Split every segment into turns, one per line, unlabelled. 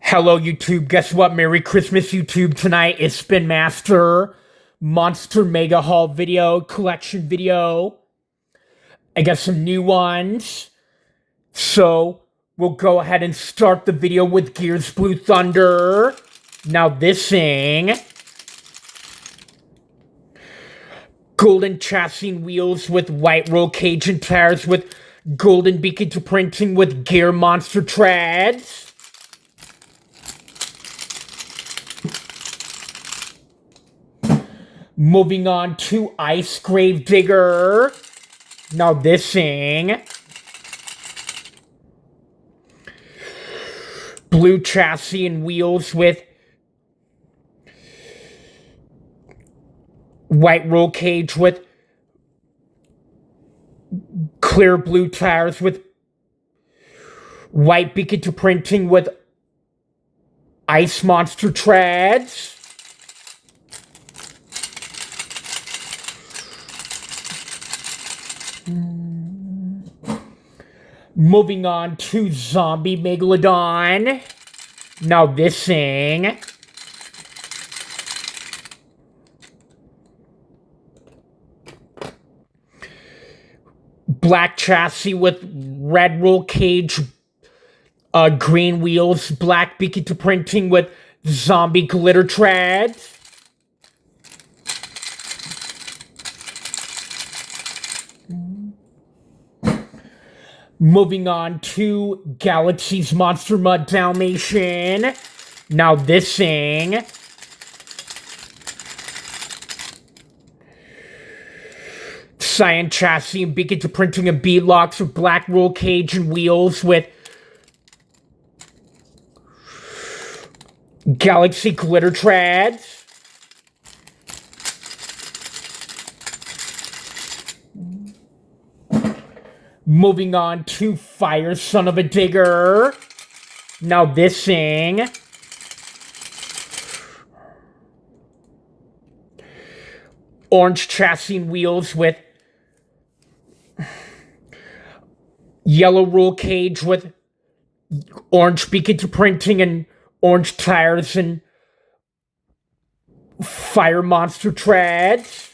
Hello, YouTube. Guess what? Merry Christmas, YouTube. Tonight is Spin Master Monster Mega Haul video, collection video. I got some new ones. So, we'll go ahead and start the video with Gears Blue Thunder. Now, this thing. Golden chassis and wheels with white roll cage and tires with golden beacon to printing with Gear Monster Trads. Moving on to Ice Grave Digger. Now this thing. Blue chassis and wheels with white roll cage with clear blue tires with white beacon to printing with Ice Monster Trads. Moving on to Zombie Megalodon. Now this thing. Black chassis with red roll cage, green wheels, black beacon to printing with zombie glitter trads. Moving on to Galaxy's Monster Mud Dalmatian. Now this thing. Cyan chassis and beacon to printing of beadlocks with black roll cage and wheels with Galaxy glitter trads. Moving on to Fire Son of a Digger. Now this thing. Orange chassis and wheels with yellow roll cage with orange beacon to printing and orange tires and Fire Monster Trads.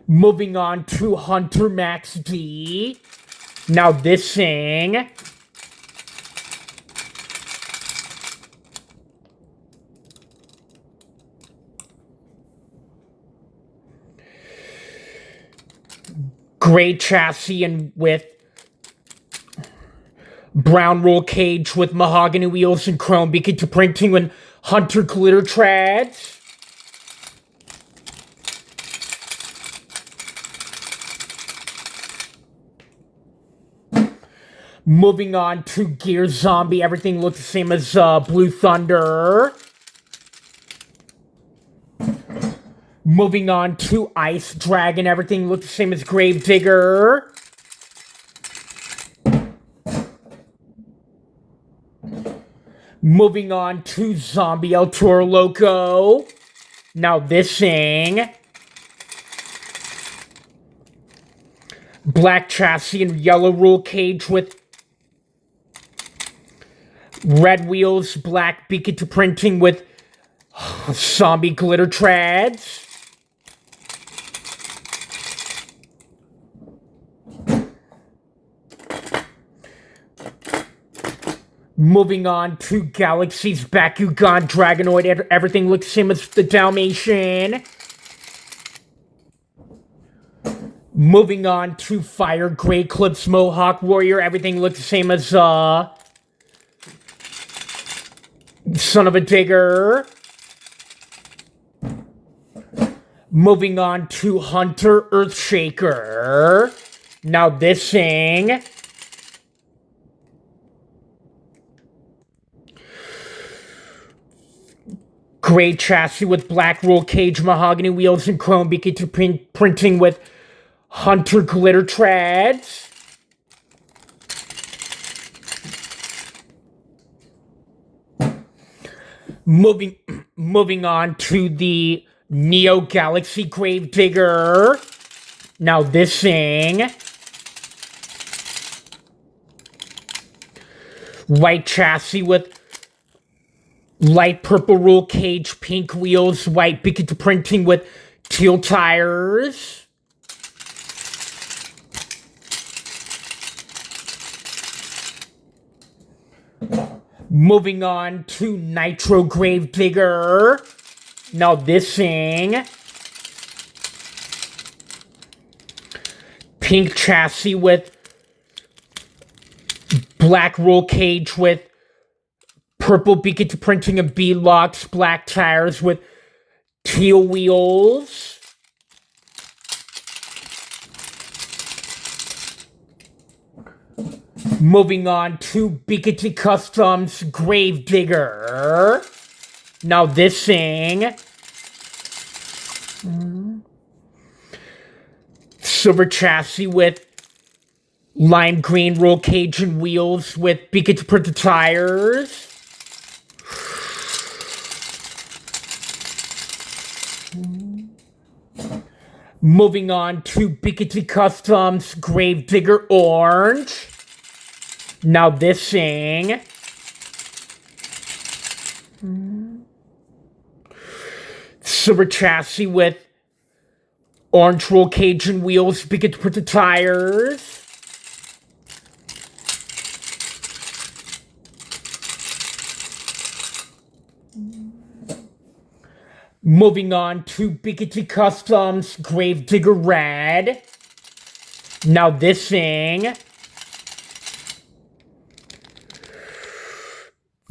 Moving on to Hunter Max D. Now this thing. Gray chassis and with brown roll cage with mahogany wheels and chrome beacon to printing with Hunter glitter trads. Moving on to Gear Zombie. Everything looks the same as Blue Thunder. Moving on to Ice Dragon. Everything looks the same as Grave Digger. Moving on to Zombie El Toro Loco. Now this thing. Black chassis and yellow roll cage with red wheels, black beacon to printing with zombie glitter trads. Moving on to Galaxy's Bakugan Dragonoid. Everything looks the same as the Dalmatian. Moving on to Fire Grey Clips Mohawk Warrior. Everything looks the same as Son of a Digger. Moving on to Hunter Earthshaker. Now this thing. Gray chassis with black roll cage, mahogany wheels, and chrome beacon to printing with Hunter glitter trads. Moving on to the Neo Galaxy Grave Digger. Now this thing. White chassis with light purple roll cage, pink wheels, white Bicket printing with teal tires. Moving on to Nitro Gravedigger. Now this thing. Pink chassis with black roll cage with purple Bicket printing and B-locks, black tires with teal wheels. Moving on to Bicket Customs Gravedigger. Now this thing. Silver chassis with lime green roll cage and wheels with Bicket printed tires. Moving on to Bicket Customs Gravedigger Orange. Now this thing. Silver chassis with orange roll cage and wheels, Bicket printed tires. Moving on to Bicket Customs Gravedigger Red. Now this thing.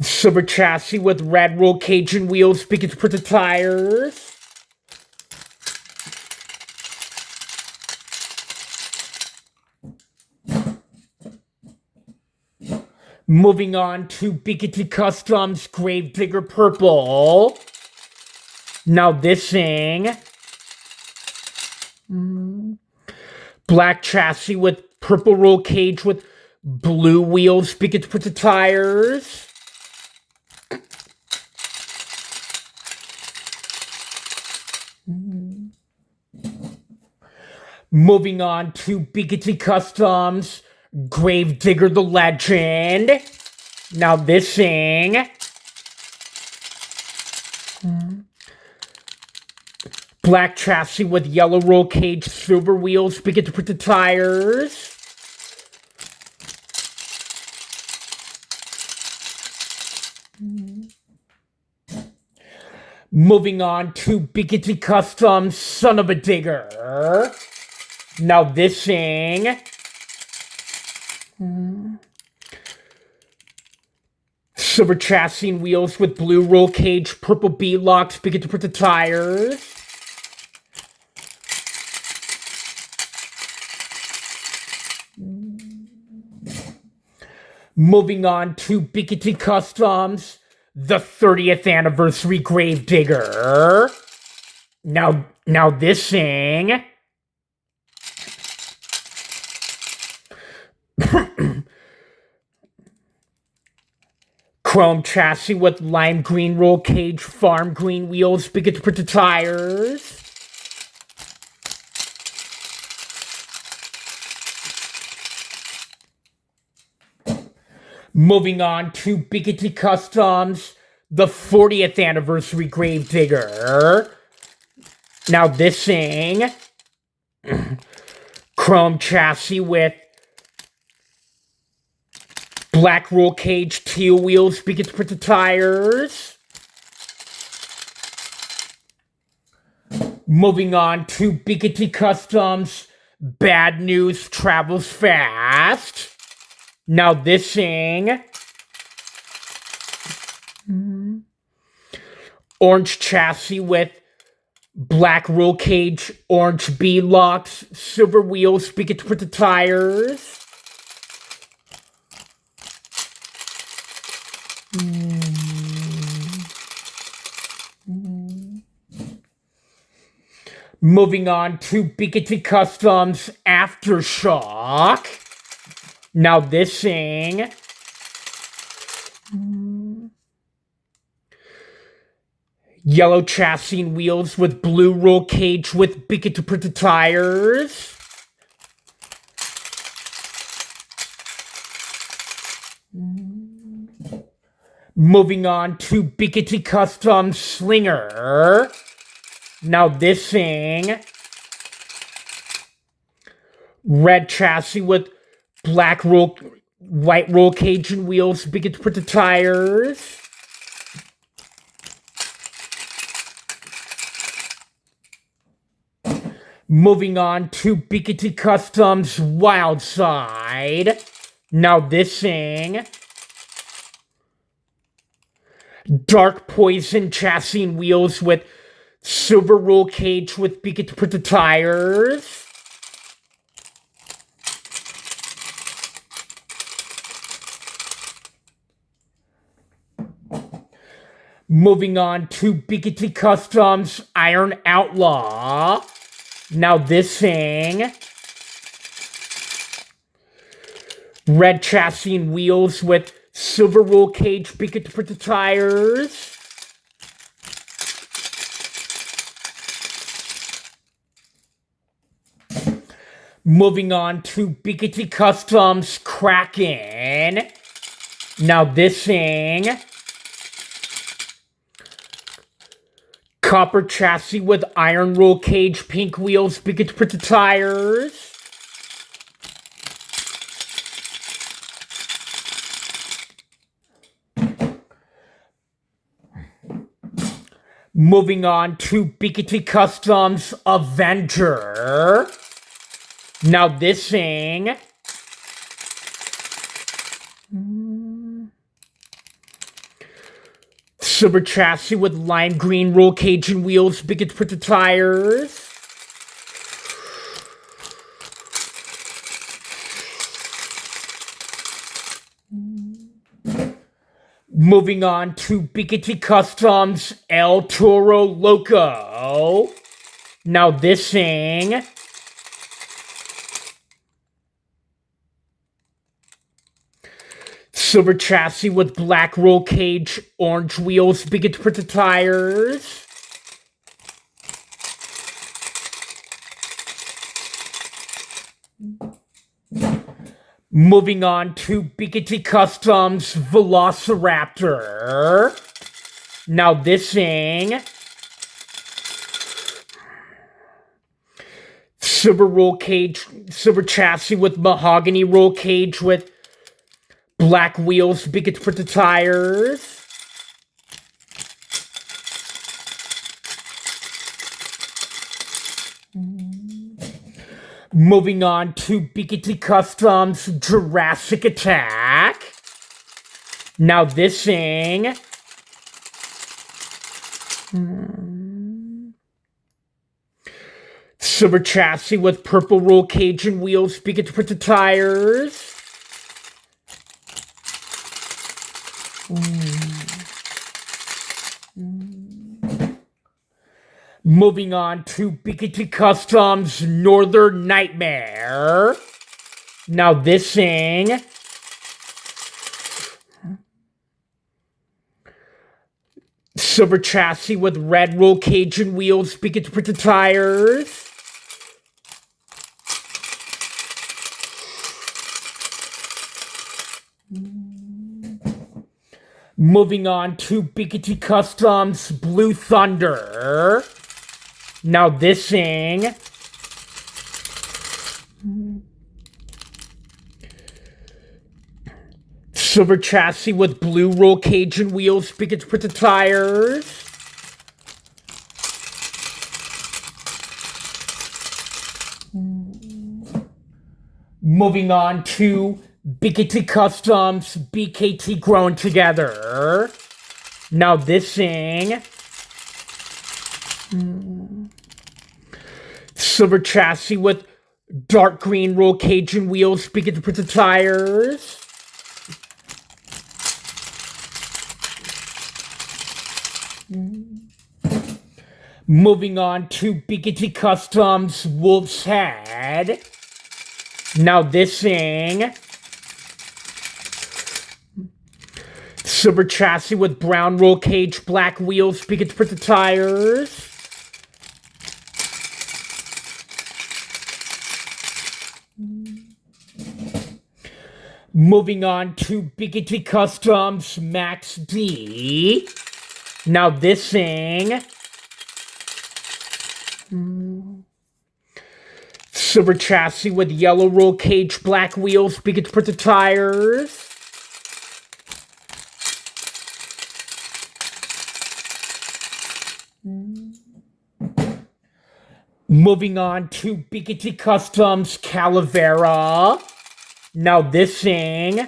Silver chassis with red roll cage and wheels, Bicket printed tires. Moving on to Bicket Customs Gravedigger Purple. Now this thing. Black chassis with purple roll cage with blue wheels, Bicket printed tires. Moving on to Bicket Customs Gravedigger the Legend. Now this thing. Black chassis with yellow roll cage, silver wheels, Bicket printed tires. Moving on to Bicket Customs Son of a Digger. Now this thing. Silver chassis and wheels with blue roll cage, purple B-locks, Bicket printed tires. Moving on to Bicket Customs, the 30th Anniversary Gravedigger. Now this thing. Chrome chassis with lime green roll cage, farm green wheels, Bicket printed tires. Moving on to Bicket Customs, the 40th Anniversary Gravedigger. Now this thing. Chrome chassis with black roll cage, teal wheels, Bicket printed tires. Moving on to Bicket Customs, Bad News Travels Fast. Now this thing. Orange chassis with black roll cage, orange B-locks, silver wheels, Bicket printed tires. Moving on to Bicket Customs Aftershock. Now this thing. Yellow chassis and wheels with blue roll cage with Bicket printed tires. Moving on to Bickety Custom Slinger. Now this thing, red chassis with white roll cage and wheels, Bickety put the tires. Moving on to Bickety Customs Wild Side. Now this thing, dark poison chassis and wheels with silver roll cage with Bickety put the tires. Moving on to Bickety Customs Iron Outlaw. Now this thing, red chassis and wheels with silver roll cage, Bickety put the tires. Moving on to Bickety Customs Kraken. Now this thing, copper chassis with iron roll cage, pink wheels, Bickety put the tires. Moving on to Bickety Customs Avenger. Now this thing, silver chassis with lime green roll cage and wheels, Bickety put the tires. Moving on to Bickety Customs El Toro Loco. Now this thing, silver chassis with black roll cage, orange wheels, Bickety put the tires. Moving on to Bickety Customs Velociraptor. Now this thing, silver chassis with mahogany roll cage with black wheels, Bickety put the tires. Moving on to Bickety Customs Jurassic Attack. Now this thing, silver chassis with purple roll cage and wheels, Bickety put the tires. Moving on to Bickety Customs Northern Nightmare. Now this thing, silver chassis with red roll cage and wheels, Bickety put the tires. Moving on to Bickety Customs Blue Thunder. Now this thing, silver chassis with blue roll cage and wheels, Bickety put the tires. Moving on to Bickety Customs BKT Grown Together. Now this thing, silver chassis with dark green roll cage and wheels, Bickety put the tires. Moving on to Bickety Customs Wolf's Head. Now this thing, silver chassis with brown roll cage, black wheels, Bickety put the tires. Moving on to Biggity Customs Max D. Now this thing. Silver chassis with yellow roll cage, black wheels, Biggity printed tires. Moving on to Biggity Customs Calavera. Now this thing.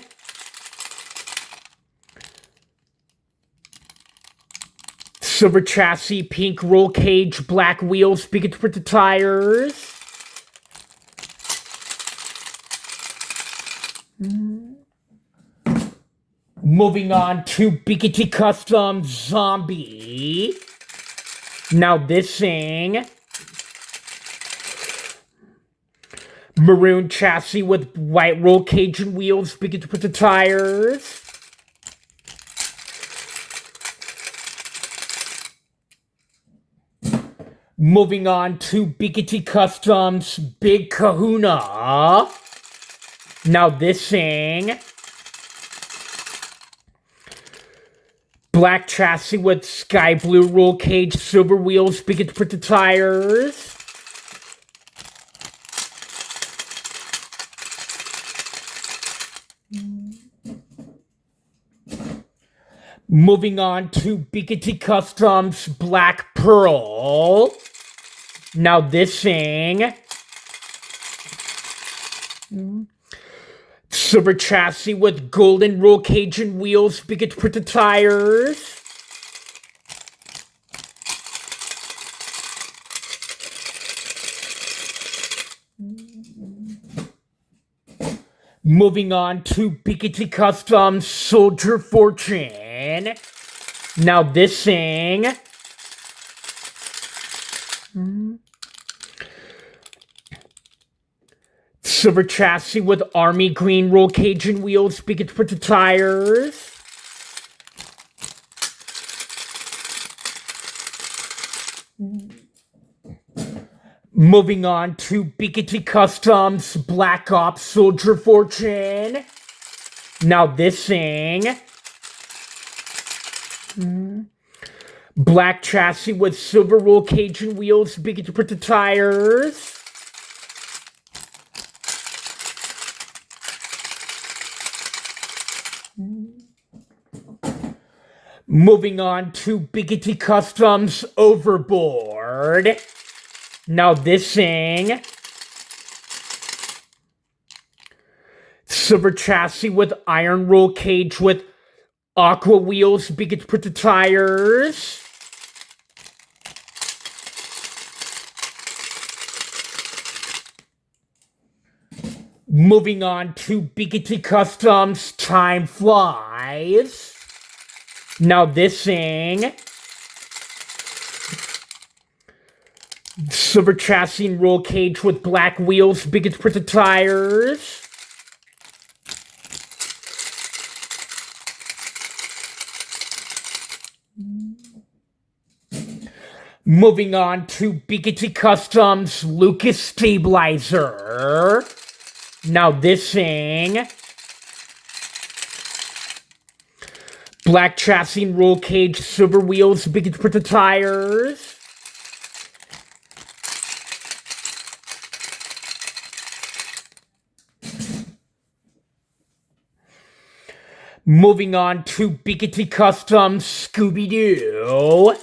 Silver chassis, pink roll cage, black wheels, Biggity printed tires. Moving on to Biggity Customs Zombie. Now this thing. Maroon chassis with white roll cage and wheels, Biggity printed tires. Moving on to Biggity Customs Big Kahuna. Now this thing. Black chassis with sky blue roll cage, silver wheels, Biggity printed tires. Moving on to Biggity Customs Black Pearl. Now this thing. Silver chassis with golden roll cage and wheels, Biggity printed tires. Moving on to Biggity Customs Soldier Fortune. Now this thing. Silver chassis with army green roll cage and wheels, Biggity printed tires. Moving on to Biggity Customs Black Ops Soldier Fortune. Now this thing. Black chassis with silver roll cage and wheels, Biggity printed tires. Moving on to Biggity Customs Overboard. Now this thing. Silver chassis with iron roll cage with aqua wheels, Biggity printed tires. Moving on to Biggity Customs Time Flies. Now this thing. Silver chassis and roll cage with black wheels, Biggity printed tires. Moving on to Biggity Customs Lucas Stabilizer. Now this thing. Black chassis and roll cage, silver wheels, Biggity printed tires. Moving on to Biggity Customs Scooby-Doo.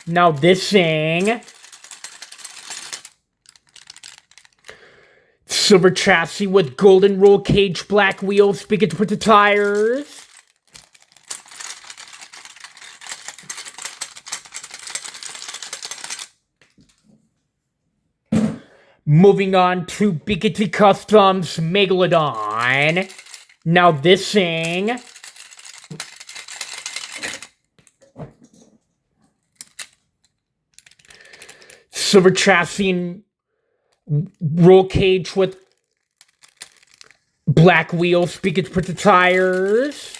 Now this thing. Silver chassis with golden roll cage, black wheels, Biggity printed tires. Moving on to Biggity Customs Megalodon. Now this thing. Silver chassis and roll cage with black wheels, Biggity printed tires.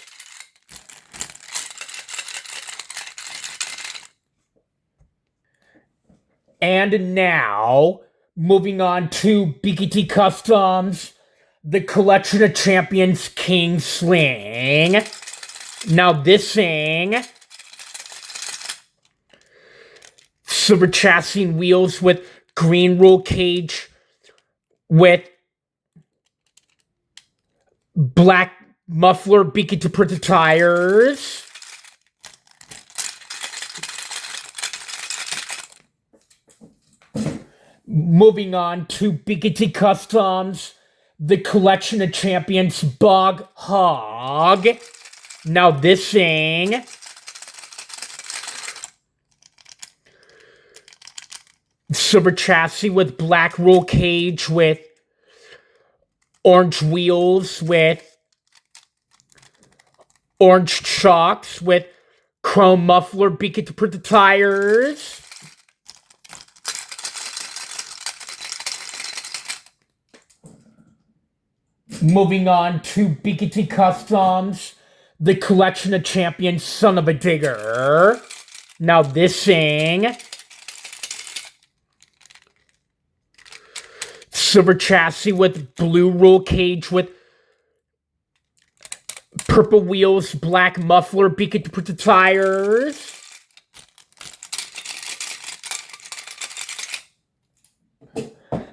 And now, moving on to Biggity Customs the Collection of Champions King Sling. Now this thing, silver chassis and wheels with green roll cage with black muffler beacon to print the tires. Moving on to Bigoty Customs, the Collection of Champions Bog Hog. Now this thing, silver chassis with black roll cage with orange wheels with orange shocks with chrome muffler beacon to print the tires. Moving on to Bigoty Customs, the Collection of Champions Son of a Digger. Now this thing, silver chassis with blue roll cage with purple wheels, black muffler beacon to print the tires.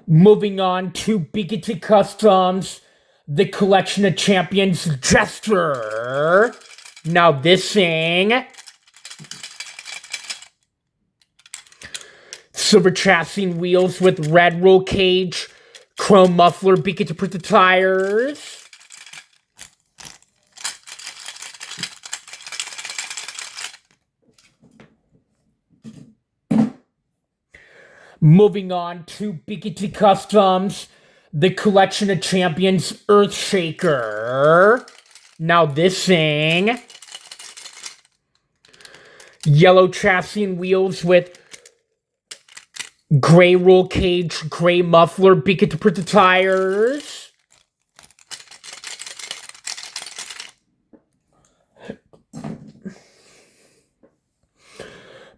Moving on to Bigoty Customs, the Collection of Champions Jester. Now this thing, silver chassis and wheels with red roll cage, chrome muffler beacon to print the tires. Moving on to Bigoty Customs, the Collection of Champions Earthshaker. Now this thing, yellow chassis and wheels with gray roll cage, gray muffler beacon to print the tires.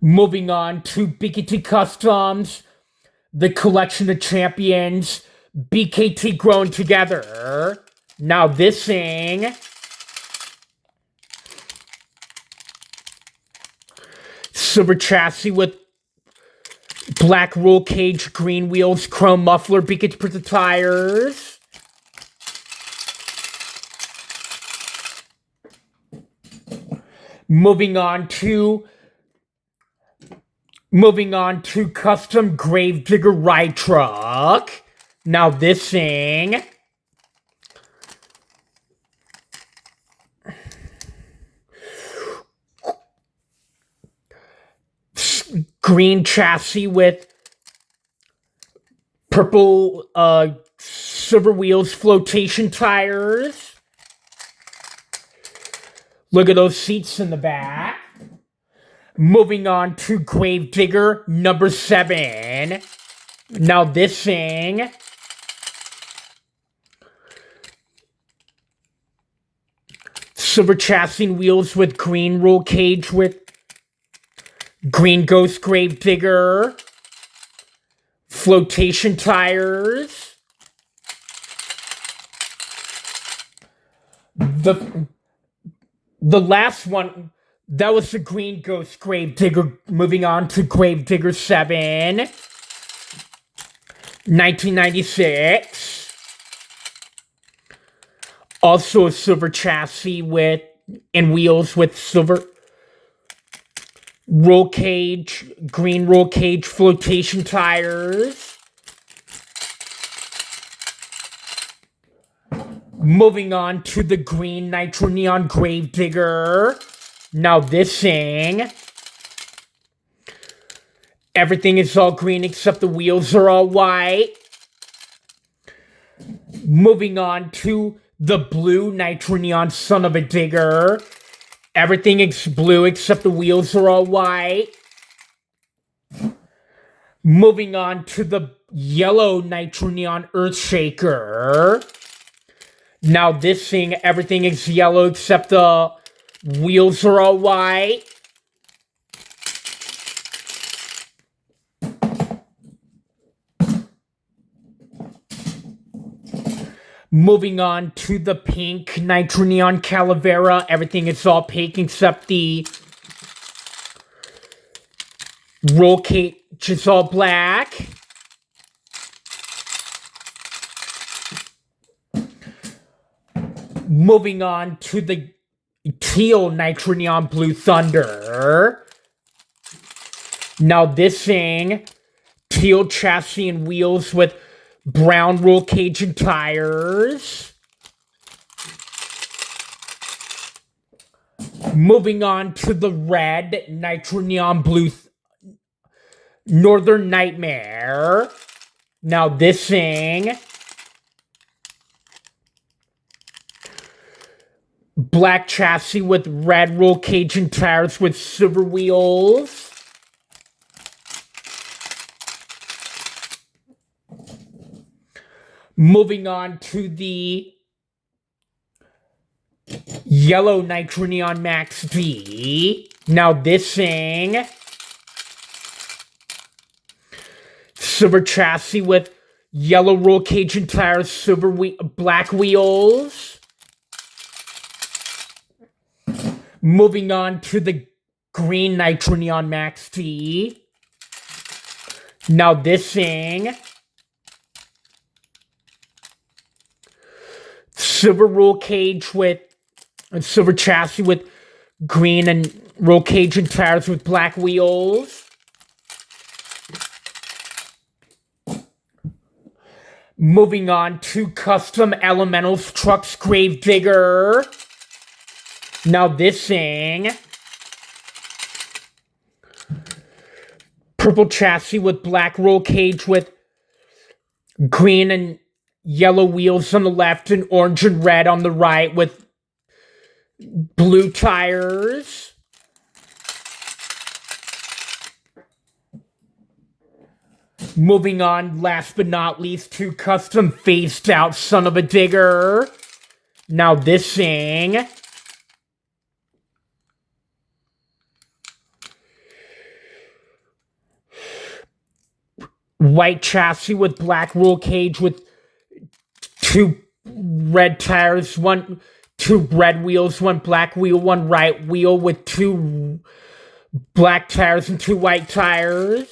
Moving on to Bigoty Customs, the Collection of Champions BKT Grown Together. Now this thing, silver chassis with black roll cage, green wheels, chrome muffler beacon to print the tires. Moving on to Custom Gravedigger Ride Truck. Now this thing, green chassis with purple silver wheels, flotation tires. Look at those seats in the back. Moving on to Gravedigger number 7. Now this thing, silver chassis and wheels with green roll cage with green ghost Gravedigger, flotation tires. The last one, that was the green ghost Gravedigger. Moving on to Gravedigger 7, 1996. Also a silver chassis with and wheels with silver roll cage, green roll cage flotation tires. Moving on to the green Nitro Neon Gravedigger. Now this thing, everything is all green except the wheels are all white. Moving on to the blue Nitro Neon Son of a Digger. Everything is blue except the wheels are all white. Moving on to the yellow Nitro Neon Earthshaker. Now this thing, everything is yellow except the wheels are all white. Moving on to the pink Nitro Neon Calavera. Everything is all pink except the roll cage is all black. Moving on to the teal Nitro Neon Blue Thunder. Now this thing, teal chassis and wheels with brown roll cage and tires. Moving on to the red Nitro Neon Blue Northern Nightmare. Now this thing, black chassis with red roll cage and tires with silver wheels. Moving on to the yellow Nitro Neon Max D. Now this thing, silver chassis with yellow roll cage and tires, black wheels. Moving on to the green Nitro Neon Max D. Now this thing, silver roll cage with silver chassis with green and roll cage and tires with black wheels. Moving on to custom Elementals Trucks Gravedigger. Now this thing, purple chassis with black roll cage with green and yellow wheels on the left and orange and red on the right with blue tires. Moving on, last but not least, to custom phased out Son of a Digger. Now this thing, white chassis with black roll cage with two red tires, two red wheels, one black wheel, one right wheel with two black tires and two white tires.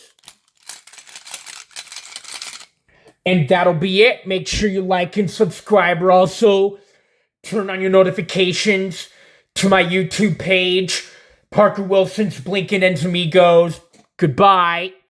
And that'll be it. Make sure you like and subscribe, or also turn on your notifications to my YouTube page, Parker Wilson's Blinkin' Ends Amigos. Goodbye.